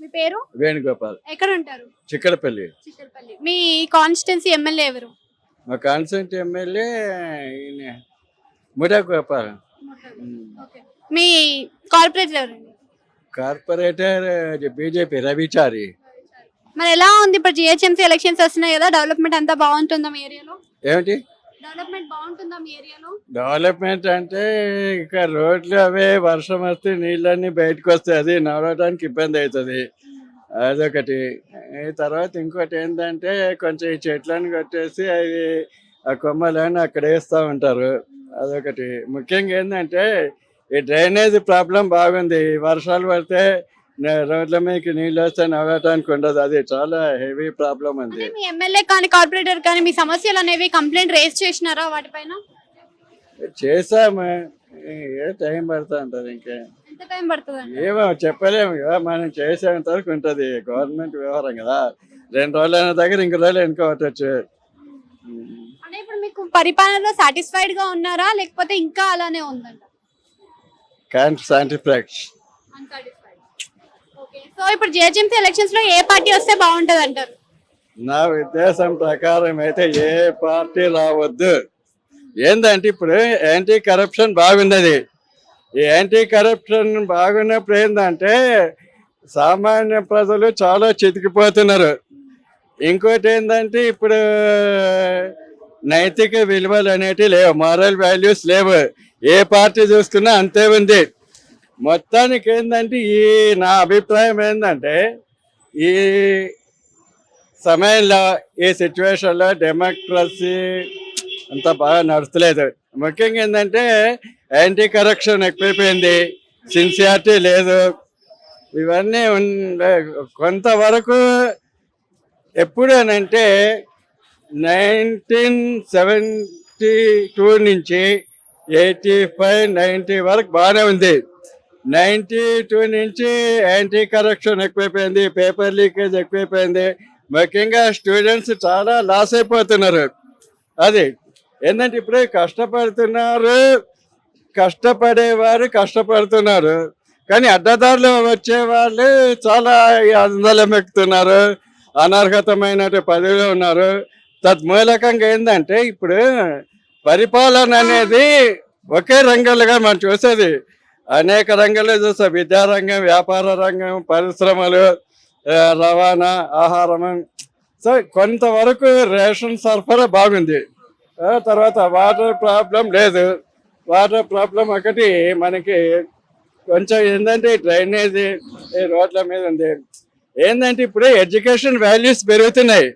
మీ పేరు? వేణుగోపాల్, ఎక్కడ ఉంటారు? చిక్కడపల్లి. చిక్కడపల్లి. మీ కాన్స్టిట్యున్సీ ఎమ్మెల్యే ఎవరు? మా కాన్సెంట్ ఎమ్మెల్యే ఈయన ముఠా గోపాల్. ఓకే. మీ కార్పొరేటర్ ఎవరండి? Corporator BJP Ravichari. మరి ఎలా ఉంది ఇప్పుడు జిహెచ్ఎంసీ ఎలక్షన్స్ వస్తున్నాయి కదా, డెవలప్మెంట్ అంతా బాగుంటుందా మీ ఏరియాలో? ఏమిటి డెవలప్మెంట్ బాగుంటుందా మీ ఏరియాలో? డెవలప్మెంట్ అంటే ఇక రోడ్లు అవే వర్షం వస్తే నీళ్ళన్నీ బయటకు వస్తాయి, అది నడవడానికి ఇబ్బంది అవుతుంది. అదొకటి. ఈ తర్వాత ఇంకోటి ఏంటంటే కొంచెం ఈ చెట్లను కొట్టేసి అవి ఆ కొమ్మలని అక్కడ వేస్తూ ఉంటారు. అదొకటి. ముఖ్యంగా ఏంటంటే ఈ డ్రైనేజ్ ప్రాబ్లం బాగుంది. ఈ వర్షాలు పడితే రోడ్ల మీదకి నీళ్ళు వస్తే నడవటానికి ఉండదు, అది చాలా హెవీ ప్రాబ్లం ఉంది. అంటే మీ ఎమ్మెల్యే కానీ కార్పొరేటర్ కానీ మీ సమస్యలు అనేవి కంప్లైంట్ రేస్ చేసినారా వాటిపైన? చేసాము, ఏ టైం పడుతూ ఉంటుంది, ఇంకా ఎంత టైం పడుతుందండి? ఏమో చెప్పలేము కదా, మనం చేసేంత వరకు ఉంటుంది. గవర్నమెంట్ వ్యవహారం కదా, 2 రోజులు అయిన దగ్గర ఇంక రోజులు వెనుకోవచ్చు. అంటే ఇప్పుడు మీకు పరిపాలనలో సాటిస్ఫైడ్ గా ఉన్నారా లేకపోతే ఇంకా అలానే ఉందంట? Can't satisfaction. Unsatisfied. Okay. So ఇప్పుడు జిహెచ్ఎంసీ ఎలక్షన్స్ లో ఏ పార్టీ వస్తే బాగుంటది అంటారు? నా ఉద్దేశం ప్రకారం అయితే ఏ పార్టీ రావద్దు. ఏంటంటే ఇప్పుడు యాంటీ కరప్షన్ బాగున్నది. ఈ యాంటీ కరప్షన్ బాగున్నప్పుడు ఏంటంటే సామాన్య ప్రజలు చాలా చితికిపోతున్నారు. ఇంకోటి ఏంటంటే ఇప్పుడు నైతిక విలువలు అనేటివి లేవు, మారల్ వాల్యూస్ లేవు. ఏ పార్టీ చూసుకున్నా అంతే ఉంది. మొత్తానికి ఏంటంటే నా అభిప్రాయం ఏంటంటే ఈ సమయంలో ఈ సిచ్యువేషన్లో డెమోక్రసీ అంత బాగా నడుస్తలేదు. ముఖ్యంగా ఏంటంటే యాంటీ కరప్షన్ ఎక్కువైపోయింది, సిన్సియారిటీ లేదు. ఇవన్నీ కొంతవరకు ఎప్పుడనంటే 1972 నుంచి 85, 90 వరకు బాగానే ఉంది. 92 నుంచి యాంటీ కరప్షన్ ఎక్కువైపోయింది, పేపర్ లీకేజ్ ఎక్కువైపోయింది. ముఖ్యంగా స్టూడెంట్స్ చాలా లాస్ అయిపోతున్నారు. అది ఏంటంటే ఇప్పుడు కష్టపడుతున్నారు, కష్టపడేవారు కష్టపడుతున్నారు, కానీ అడ్డదారులు వచ్చే వాళ్ళు చాలా అందలం ఎక్కుతున్నారు, అనర్హతమైన పదవిలో ఉన్నారు. తద్మూలకంగా ఏంటంటే ఇప్పుడు పరిపాలన అనేది ఒకే రంగాలుగా మనం చూసేది, అనేక రంగాలు చూస్తాం. విద్యారంగం, వ్యాపార రంగం, పరిశ్రమలు, రవాణా, ఆహారం. సో కొంతవరకు రేషన్ సరఫరా బాగుంది. తర్వాత వాటర్ ప్రాబ్లం లేదు. వాటర్ ప్రాబ్లం ఒకటి మనకి కొంచెం ఏంటంటే డ్రైనేజీ రోడ్ల మీద ఉంది. ఏంటంటే ఇప్పుడు ఎడ్యుకేషన్ వాల్యూస్ పెరుగుతున్నాయి.